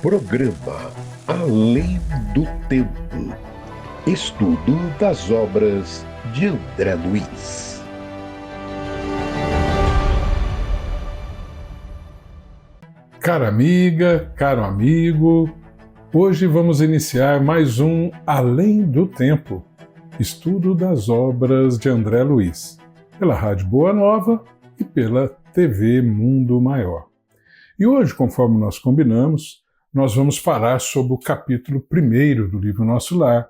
Programa Além do Tempo. Estudo das obras de André Luiz. Cara amiga, caro amigo, hoje vamos iniciar mais um Além do Tempo, estudo das obras de André Luiz, pela Rádio Boa Nova e pela TV Mundo Maior. E hoje, conforme nós combinamos, nós vamos falar sobre o capítulo 1º do livro Nosso Lar,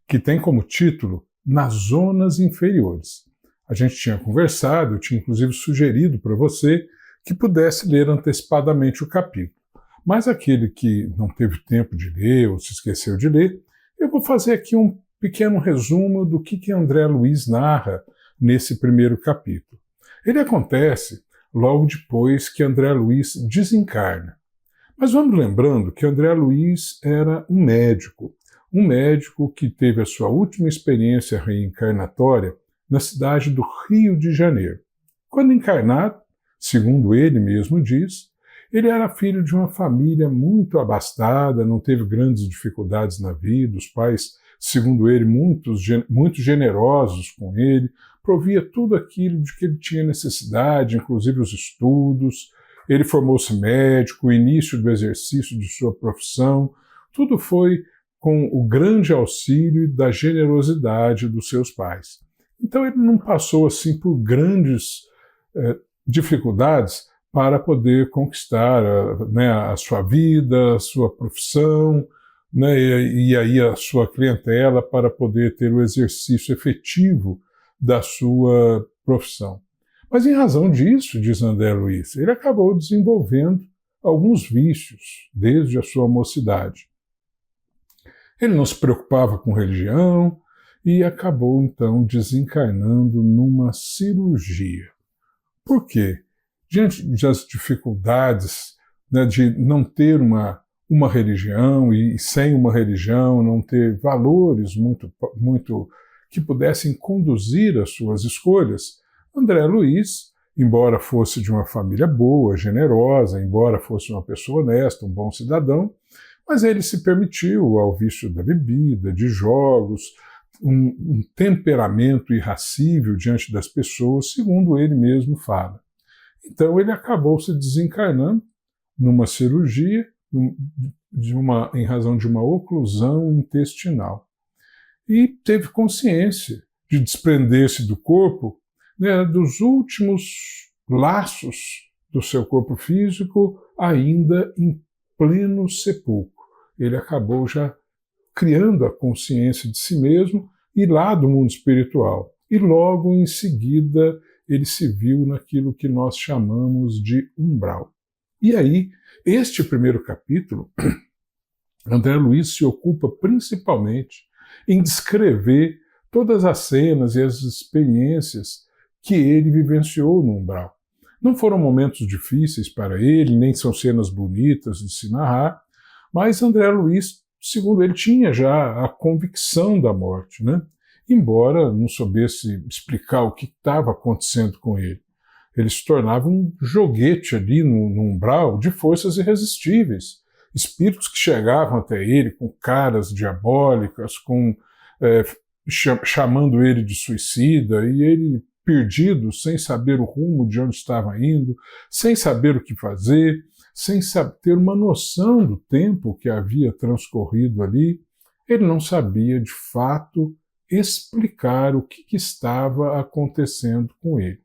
que tem como título Nas Zonas Inferiores. A gente tinha conversado, eu tinha inclusive sugerido para você que pudesse ler antecipadamente o capítulo. Mas aquele que não teve tempo de ler ou se esqueceu de ler, eu vou fazer aqui um pequeno resumo do que André Luiz narra nesse primeiro capítulo. Ele acontece logo depois que André Luiz desencarna. Mas vamos lembrando que André Luiz era um médico que teve a sua última experiência reencarnatória na cidade do Rio de Janeiro. Quando encarnado, segundo ele mesmo diz, ele era filho de uma família muito abastada, não teve grandes dificuldades na vida, os pais, segundo ele, muito generosos com ele, provia tudo aquilo de que ele tinha necessidade, inclusive os estudos. Ele formou-se médico, o início do exercício de sua profissão, tudo foi com o grande auxílio da generosidade dos seus pais. Então ele não passou assim por grandes dificuldades para poder conquistar a sua vida, a sua profissão, e aí a sua clientela para poder ter o exercício efetivo da sua profissão. Mas em razão disso, diz André Luiz, ele acabou desenvolvendo alguns vícios desde a sua mocidade. Ele não se preocupava com religião e acabou então desencarnando numa cirurgia. Por quê? Diante das dificuldades de não ter uma religião e sem uma religião não ter valores muito que pudessem conduzir as suas escolhas, André Luiz, embora fosse de uma família boa, generosa, embora fosse uma pessoa honesta, um bom cidadão, mas ele se permitiu ao vício da bebida, de jogos, um temperamento irracível diante das pessoas, segundo ele mesmo fala. Então ele acabou se desencarnando numa cirurgia em razão de uma oclusão intestinal. E teve consciência de desprender-se do corpo, dos últimos laços do seu corpo físico, ainda em pleno sepulcro. Ele acabou já criando a consciência de si mesmo e lá do mundo espiritual. E logo em seguida ele se viu naquilo que nós chamamos de umbral. E aí, este primeiro capítulo, André Luiz se ocupa principalmente em descrever todas as cenas e as experiências que ele vivenciou no umbral. Não foram momentos difíceis para ele, nem são cenas bonitas de se narrar, mas André Luiz, segundo ele, tinha já a convicção da morte, embora não soubesse explicar o que estava acontecendo com ele. Ele se tornava um joguete ali no umbral de forças irresistíveis, espíritos que chegavam até ele com caras diabólicas, chamando ele de suicida, e ele perdido, sem saber o rumo de onde estava indo, sem saber o que fazer, sem ter uma noção do tempo que havia transcorrido ali. Ele não sabia, de fato, explicar o que estava acontecendo com ele.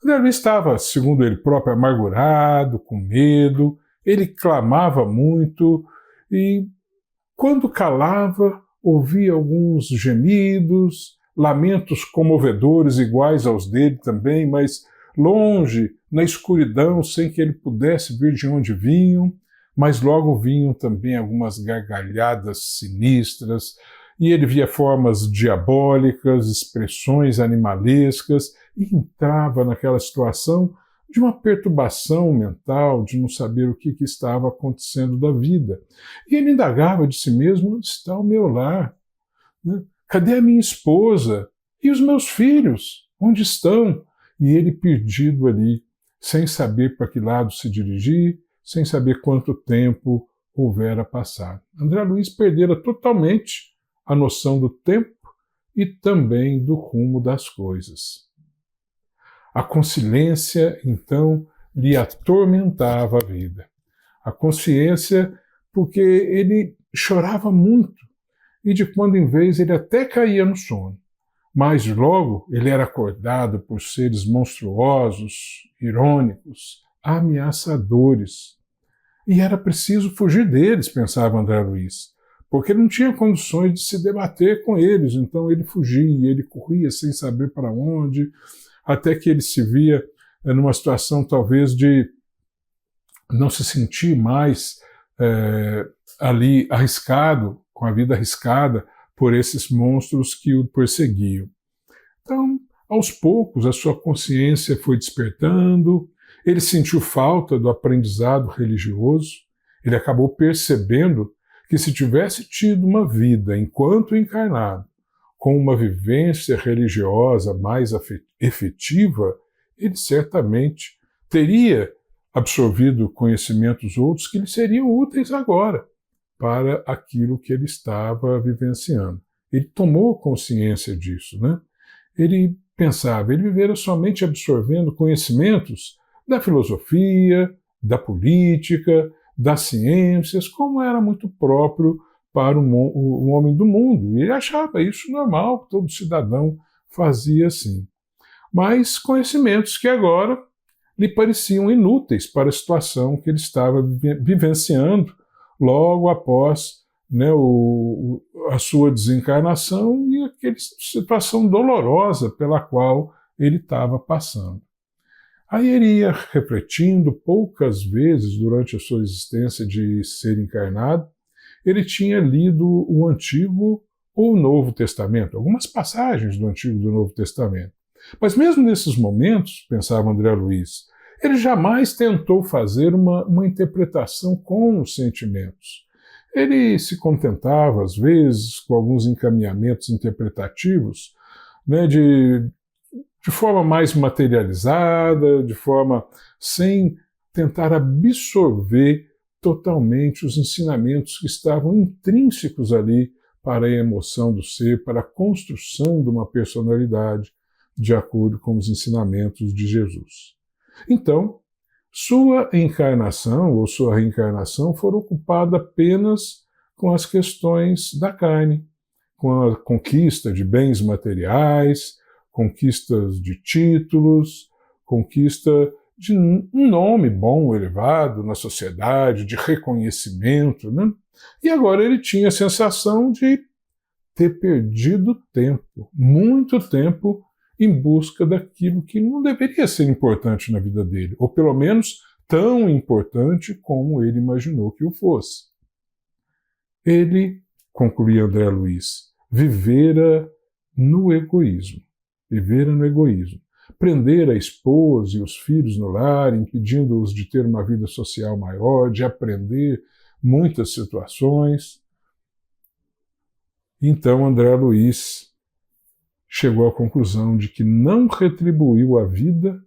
Ele estava, segundo ele próprio, amargurado, com medo, ele clamava muito e, quando calava, ouvia alguns gemidos, lamentos comovedores iguais aos dele também, mas longe, na escuridão, sem que ele pudesse ver de onde vinham, mas logo vinham também algumas gargalhadas sinistras, e ele via formas diabólicas, expressões animalescas, e entrava naquela situação de uma perturbação mental, de não saber o que estava acontecendo da vida. E ele indagava de si mesmo: onde está o meu lar? Cadê a minha esposa? E os meus filhos? Onde estão? E ele perdido ali, sem saber para que lado se dirigir, sem saber quanto tempo houvera passado. André Luiz perdera totalmente a noção do tempo e também do rumo das coisas. A consciência, então, lhe atormentava a vida. A consciência, porque ele chorava muito e de quando em vez ele até caía no sono. Mas logo ele era acordado por seres monstruosos, irônicos, ameaçadores. E era preciso fugir deles, pensava André Luiz, porque ele não tinha condições de se debater com eles, então ele fugia, ele corria sem saber para onde, até que ele se via numa situação talvez de não se sentir mais ali arriscado, com a vida arriscada por esses monstros que o perseguiam. Então, aos poucos, a sua consciência foi despertando, ele sentiu falta do aprendizado religioso, ele acabou percebendo que se tivesse tido uma vida enquanto encarnado, com uma vivência religiosa mais efetiva, ele certamente teria absorvido conhecimentos outros que lhe seriam úteis agora para aquilo que ele estava vivenciando. Ele tomou consciência disso, né? Ele pensava, ele vivera somente absorvendo conhecimentos da filosofia, da política, das ciências, como era muito próprio para o homem do mundo. E ele achava isso normal, todo cidadão fazia assim. Mas conhecimentos que agora lhe pareciam inúteis para a situação que ele estava vivenciando logo após, né, a sua desencarnação e aquela situação dolorosa pela qual ele estava passando. Aí ele ia refletindo poucas vezes durante a sua existência de ser encarnado, ele tinha lido o Antigo ou o Novo Testamento, algumas passagens do Antigo e do Novo Testamento. Mas mesmo nesses momentos, pensava André Luiz, ele jamais tentou fazer uma interpretação com os sentimentos. Ele se contentava, às vezes, com alguns encaminhamentos interpretativos, né, de forma mais materializada, de forma sem tentar absorver totalmente os ensinamentos que estavam intrínsecos ali para a emoção do ser, para a construção de uma personalidade, de acordo com os ensinamentos de Jesus. Então, sua encarnação ou sua reencarnação foram ocupada apenas com as questões da carne, com a conquista de bens materiais, conquistas de títulos, conquista de um nome bom, elevado na sociedade, de reconhecimento, né? E agora ele tinha a sensação de ter perdido tempo, muito tempo, em busca daquilo que não deveria ser importante na vida dele, ou pelo menos tão importante como ele imaginou que o fosse. Ele, concluía André Luiz, vivera no egoísmo. Vivera no egoísmo. Prender a esposa e os filhos no lar, impedindo-os de ter uma vida social maior, de aprender muitas situações. Então André Luiz chegou à conclusão de que não retribuiu à vida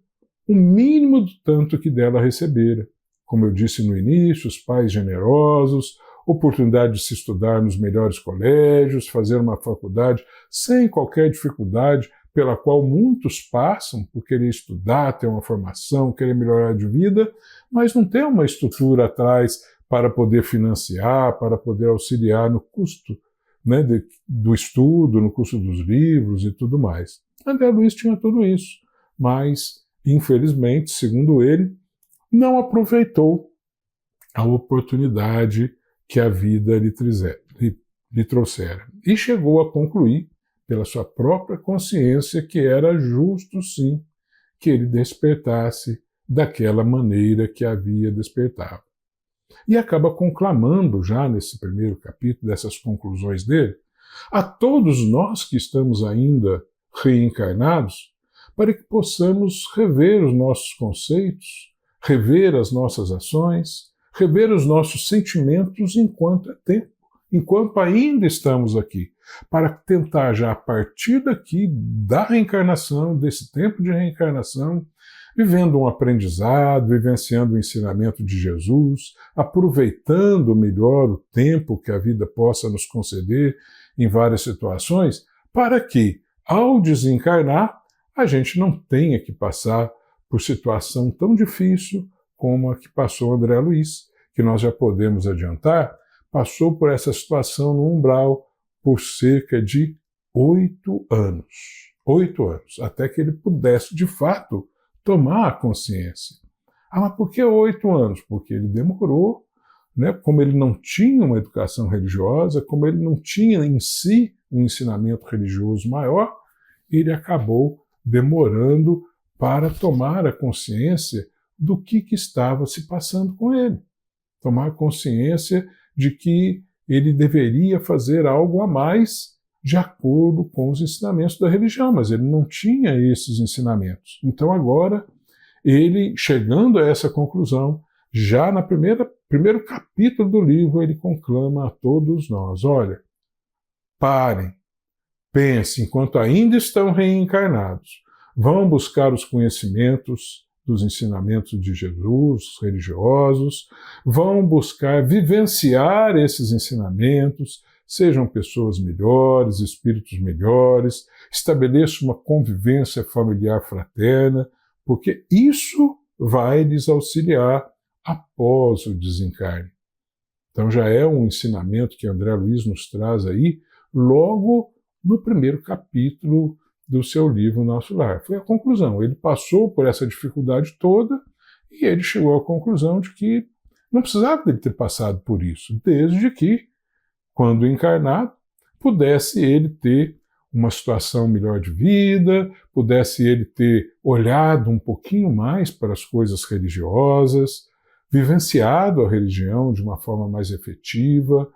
o mínimo do tanto que dela recebera. Como eu disse no início, os pais generosos, oportunidade de se estudar nos melhores colégios, fazer uma faculdade sem qualquer dificuldade, pela qual muitos passam por querer estudar, ter uma formação, querer melhorar de vida, mas não tem uma estrutura atrás para poder financiar, para poder auxiliar no custo, né, do estudo, no custo dos livros e tudo mais. André Luiz tinha tudo isso, mas, infelizmente, segundo ele, não aproveitou a oportunidade que a vida lhe trouxera. E chegou a concluir, pela sua própria consciência, que era justo, sim, que ele despertasse daquela maneira que havia despertado. E acaba conclamando, já nesse primeiro capítulo, dessas conclusões dele, a todos nós que estamos ainda reencarnados, para que possamos rever os nossos conceitos, rever as nossas ações, rever os nossos sentimentos enquanto é tempo, enquanto ainda estamos aqui, para tentar já a partir daqui, da reencarnação, desse tempo de reencarnação, vivendo um aprendizado, vivenciando o ensinamento de Jesus, aproveitando melhor o tempo que a vida possa nos conceder em várias situações, para que, ao desencarnar, a gente não tenha que passar por situação tão difícil como a que passou André Luiz, que nós já podemos adiantar, passou por essa situação no umbral por cerca de 8 anos. 8 anos, até que ele pudesse, de fato, tomar a consciência. Ah, mas por que 8 anos? Porque ele demorou, né? Como ele não tinha uma educação religiosa, como ele não tinha em si um ensinamento religioso maior, ele acabou demorando para tomar a consciência do que estava se passando com ele. Tomar consciência de que ele deveria fazer algo a mais de acordo com os ensinamentos da religião, mas ele não tinha esses ensinamentos. Então agora, ele, chegando a essa conclusão, já no primeiro capítulo do livro, ele conclama a todos nós: olha, parem, pensem, enquanto ainda estão reencarnados, vão buscar os conhecimentos dos ensinamentos de Jesus, religiosos, vão buscar vivenciar esses ensinamentos, sejam pessoas melhores, espíritos melhores, estabeleçam uma convivência familiar fraterna, porque isso vai lhes auxiliar após o desencarne. Então já é um ensinamento que André Luiz nos traz aí, logo no primeiro capítulo do seu livro Nosso Lar. Foi a conclusão. Ele passou por essa dificuldade toda e ele chegou à conclusão de que não precisava dele ter passado por isso, desde que, quando encarnado, pudesse ele ter uma situação melhor de vida, pudesse ele ter olhado um pouquinho mais para as coisas religiosas, vivenciado a religião de uma forma mais efetiva,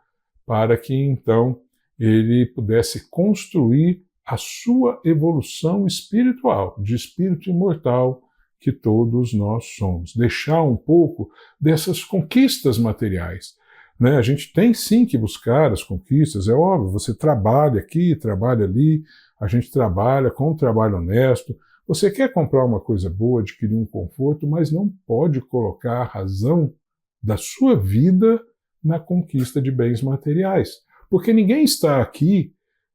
para que então ele pudesse construir a sua evolução espiritual, de espírito imortal que todos nós somos. Deixar um pouco dessas conquistas materiais. A gente tem sim que buscar as conquistas, é óbvio, você trabalha aqui, trabalha ali, a gente trabalha com um trabalho honesto, você quer comprar uma coisa boa, adquirir um conforto, mas não pode colocar a razão da sua vida na conquista de bens materiais. Porque ninguém está aqui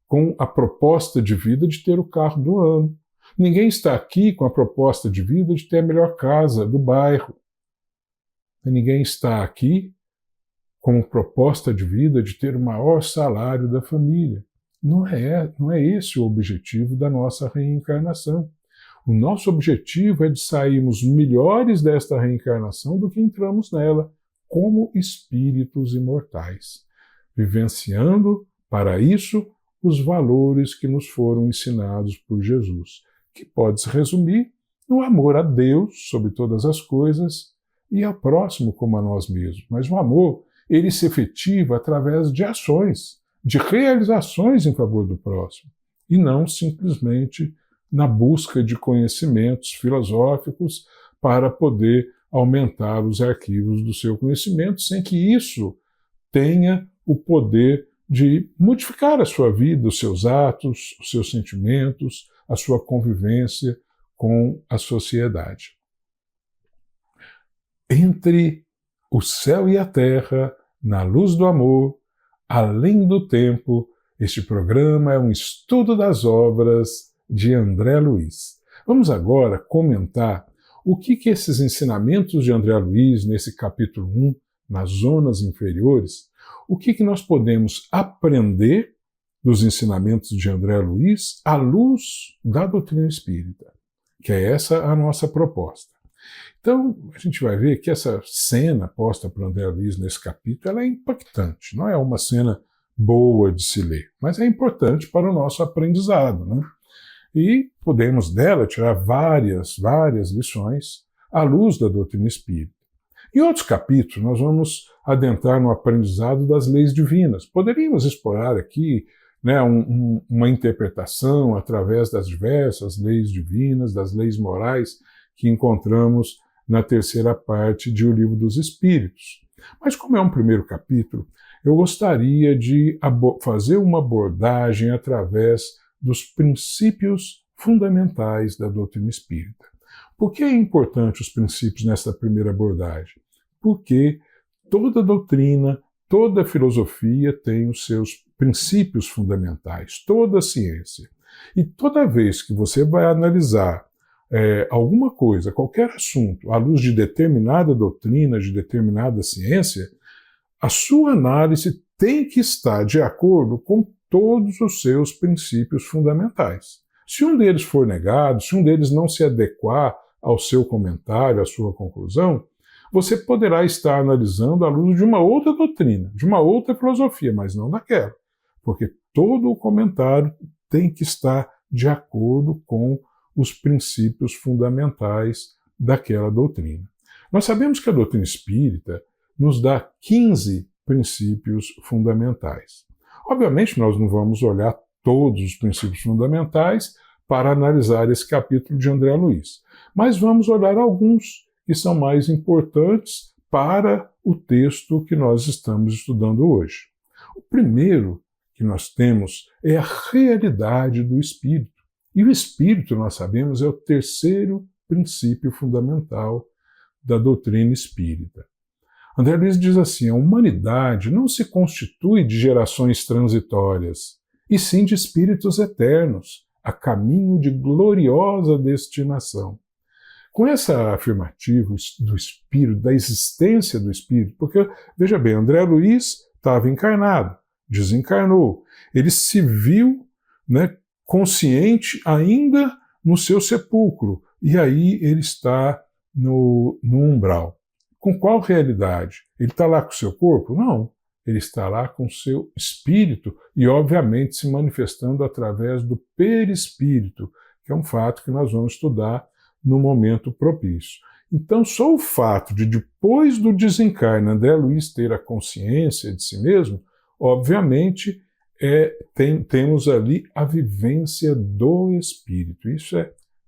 com a proposta de vida de ter o carro do ano. Ninguém está aqui com a proposta de vida de ter a melhor casa do bairro. Ninguém está aqui com proposta de vida de ter o maior salário da família. Não é esse o objetivo da nossa reencarnação. O nosso objetivo é de sairmos melhores desta reencarnação do que entramos nela, como espíritos imortais, vivenciando, para isso, os valores que nos foram ensinados por Jesus, que pode se resumir no amor a Deus sobre todas as coisas e ao próximo como a nós mesmos. Mas o amor, ele se efetiva através de ações, de realizações em favor do próximo, e não simplesmente na busca de conhecimentos filosóficos para poder aumentar os arquivos do seu conhecimento, sem que isso tenha o poder de modificar a sua vida, os seus atos, os seus sentimentos, a sua convivência com a sociedade. Entre o céu e a terra, na luz do amor, além do tempo, este programa é um estudo das obras de André Luiz. Vamos agora comentar o que esses ensinamentos de André Luiz, nesse capítulo 1, nas zonas inferiores, o que nós podemos aprender dos ensinamentos de André Luiz à luz da doutrina espírita, que é essa a nossa proposta. Então, a gente vai ver que essa cena posta por André Luiz nesse capítulo ela é impactante. Não é uma cena boa de se ler, mas é importante para o nosso aprendizado, né? E podemos dela tirar várias lições à luz da doutrina espírita. Em outros capítulos, nós vamos adentrar no aprendizado das leis divinas. Poderíamos explorar aqui uma interpretação através das diversas leis divinas, das leis morais que encontramos na terceira parte de O Livro dos Espíritos. Mas como é um primeiro capítulo, eu gostaria de fazer uma abordagem através dos princípios fundamentais da doutrina espírita. Por que é importante os princípios nessa primeira abordagem? Porque toda doutrina, toda filosofia tem os seus princípios fundamentais, toda ciência. E toda vez que você vai analisar alguma coisa, qualquer assunto, à luz de determinada doutrina, de determinada ciência, a sua análise tem que estar de acordo com todos os seus princípios fundamentais. Se um deles for negado, se um deles não se adequar ao seu comentário, à sua conclusão, você poderá estar analisando à luz de uma outra doutrina, de uma outra filosofia, mas não daquela. Porque todo o comentário tem que estar de acordo com os princípios fundamentais daquela doutrina. Nós sabemos que a doutrina espírita nos dá 15 princípios fundamentais. Obviamente, nós não vamos olhar todos os princípios fundamentais para analisar esse capítulo de André Luiz, mas vamos olhar alguns que são mais importantes para o texto que nós estamos estudando hoje. O primeiro que nós temos é a realidade do espírito. E o espírito, nós sabemos, é o terceiro princípio fundamental da doutrina espírita. André Luiz diz assim: a humanidade não se constitui de gerações transitórias, e sim de espíritos eternos, a caminho de gloriosa destinação. Com essa afirmativa do espírito, da existência do espírito, porque, veja bem, André Luiz estava encarnado, desencarnou, ele se viu, consciente ainda no seu sepulcro, e aí ele está no umbral. Com qual realidade? Ele está lá com o seu corpo? Não. Ele está lá com o seu espírito e, obviamente, se manifestando através do perispírito, que é um fato que nós vamos estudar no momento propício. Então, só o fato de, depois do desencarne, André Luiz ter a consciência de si mesmo, obviamente, temos ali a vivência do espírito. Isso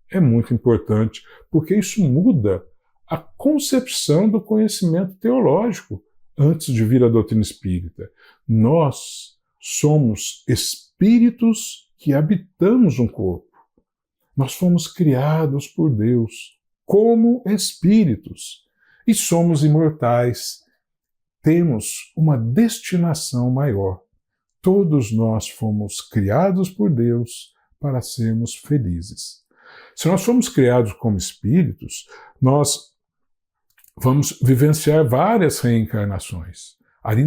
é muito importante, porque isso muda a concepção do conhecimento teológico antes de vir a doutrina espírita. Nós somos espíritos que habitamos um corpo. Nós fomos criados por Deus como espíritos e somos imortais. Temos uma destinação maior. Todos nós fomos criados por Deus para sermos felizes. Se nós fomos criados como espíritos, nós vamos vivenciar várias reencarnações. Ali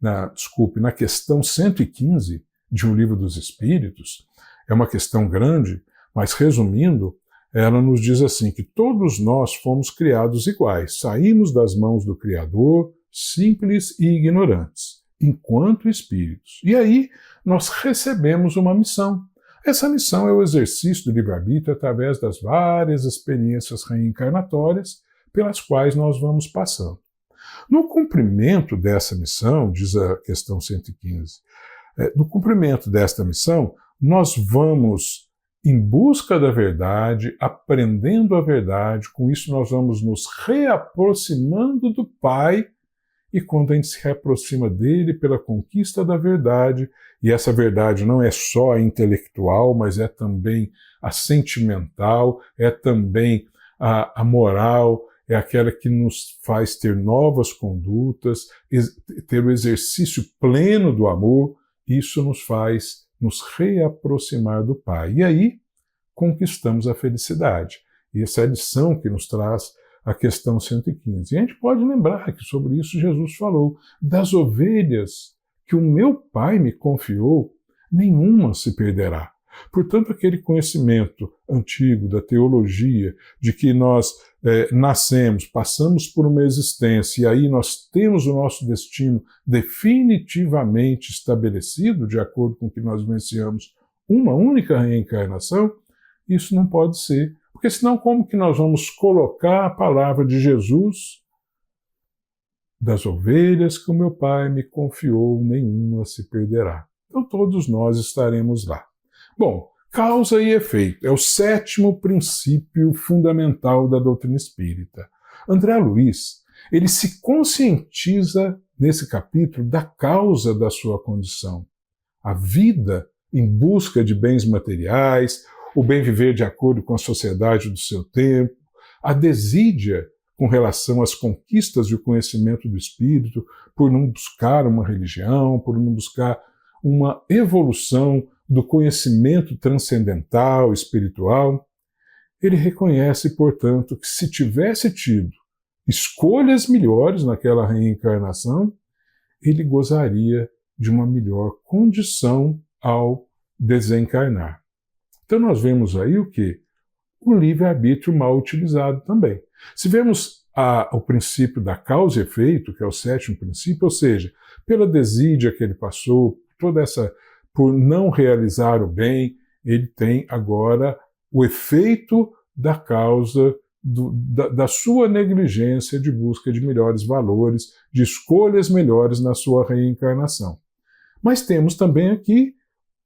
na questão 115 de O Livro dos Espíritos, é uma questão grande, mas resumindo, ela nos diz assim, que todos nós fomos criados iguais, saímos das mãos do Criador, simples e ignorantes, enquanto espíritos. E aí nós recebemos uma missão. Essa missão é o exercício do livre-arbítrio através das várias experiências reencarnatórias pelas quais nós vamos passando. No cumprimento dessa missão, diz a questão 115, no cumprimento desta missão, nós vamos em busca da verdade, aprendendo a verdade, com isso nós vamos nos reaproximando do Pai, e quando a gente se reaproxima dele pela conquista da verdade, e essa verdade não é só a intelectual, mas é também a sentimental, é também a moral, é aquela que nos faz ter novas condutas, ter o exercício pleno do amor, isso nos faz nos reaproximar do Pai. E aí conquistamos a felicidade. E essa é a lição que nos traz a questão 115. E a gente pode lembrar que sobre isso Jesus falou: das ovelhas que o meu Pai me confiou, nenhuma se perderá. Portanto, aquele conhecimento antigo da teologia, de que nós nascemos, passamos por uma existência e aí nós temos o nosso destino definitivamente estabelecido, de acordo com o que nós vivenciamos uma única reencarnação, isso não pode ser. Porque senão como que nós vamos colocar a palavra de Jesus? Das ovelhas que o meu Pai me confiou, nenhuma se perderá. Então todos nós estaremos lá. Bom, causa e efeito é o sétimo princípio fundamental da doutrina espírita. André Luiz, ele se conscientiza nesse capítulo da causa da sua condição. A vida em busca de bens materiais, o bem viver de acordo com a sociedade do seu tempo, a desídia com relação às conquistas de conhecimento do espírito, por não buscar uma religião, por não buscar uma evolução do conhecimento transcendental, espiritual. Ele reconhece, portanto, que se tivesse tido escolhas melhores naquela reencarnação, ele gozaria de uma melhor condição ao desencarnar. Então nós vemos aí o quê? O livre-arbítrio mal utilizado também. Se vemos o princípio da causa e efeito, que é o sétimo princípio, ou seja, pela desídia que ele passou, por não realizar o bem, ele tem agora o efeito da causa da sua negligência de busca de melhores valores, de escolhas melhores na sua reencarnação. Mas temos também aqui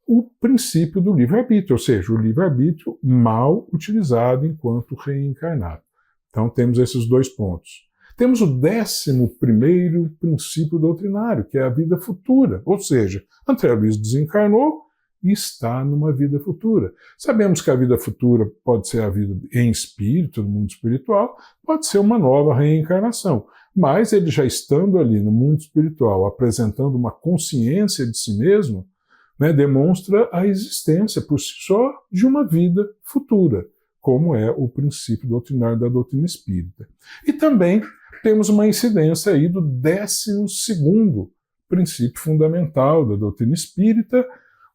o princípio do livre-arbítrio, ou seja, o livre-arbítrio mal utilizado enquanto reencarnado. Então temos esses dois pontos. Temos o 11º princípio doutrinário, que é a vida futura, ou seja, André Luiz desencarnou e está numa vida futura. Sabemos que a vida futura pode ser a vida em espírito, no mundo espiritual, pode ser uma nova reencarnação, mas ele já estando ali no mundo espiritual, apresentando uma consciência de si mesmo, demonstra a existência por si só de uma vida futura, como é o princípio doutrinário da doutrina espírita. E também temos uma incidência aí do 12º princípio fundamental da doutrina espírita,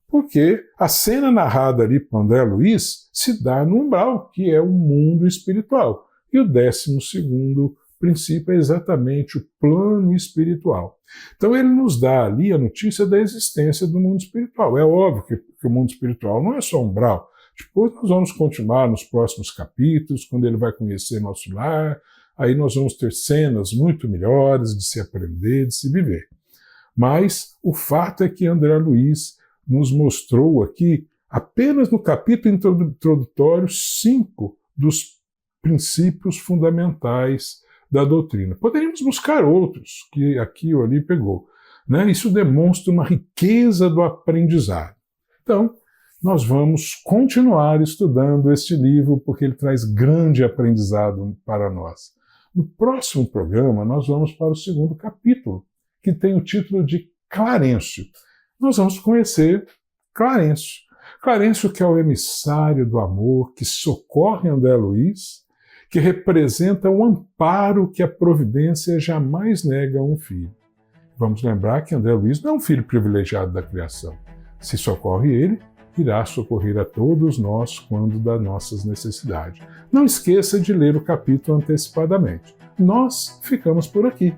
porque a cena narrada ali por André Luiz se dá no umbral, que é o mundo espiritual. E o 12º princípio é exatamente o plano espiritual. Então ele nos dá ali a notícia da existência do mundo espiritual. É óbvio que o mundo espiritual não é só umbral. Depois nós vamos continuar nos próximos capítulos, quando ele vai conhecer nosso lar, aí nós vamos ter cenas muito melhores de se aprender, de se viver. Mas o fato é que André Luiz nos mostrou aqui, apenas no capítulo introdutório, 5 dos princípios fundamentais da doutrina. Poderíamos buscar outros, que aqui ou ali pegou. Isso demonstra uma riqueza do aprendizado. Então, nós vamos continuar estudando este livro, porque ele traz grande aprendizado para nós. No próximo programa, nós vamos para o 2º capítulo, que tem o título de Clarencio. Nós vamos conhecer Clarencio. Clarencio, que é o emissário do amor, que socorre André Luiz, que representa o amparo que a providência jamais nega a um filho. Vamos lembrar que André Luiz não é um filho privilegiado da criação. Se socorre ele, irá socorrer a todos nós quando das nossas necessidades. Não esqueça de ler o capítulo antecipadamente. Nós ficamos por aqui.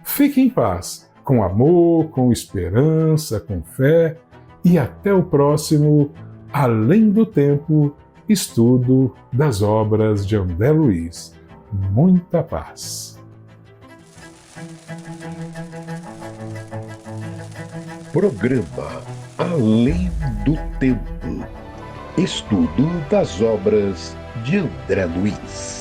Fique em paz, com amor, com esperança, com fé, e até o próximo Além do Tempo, estudo das obras de André Luiz. Muita paz. Programa Além do Tempo. Estudo das obras de André Luiz.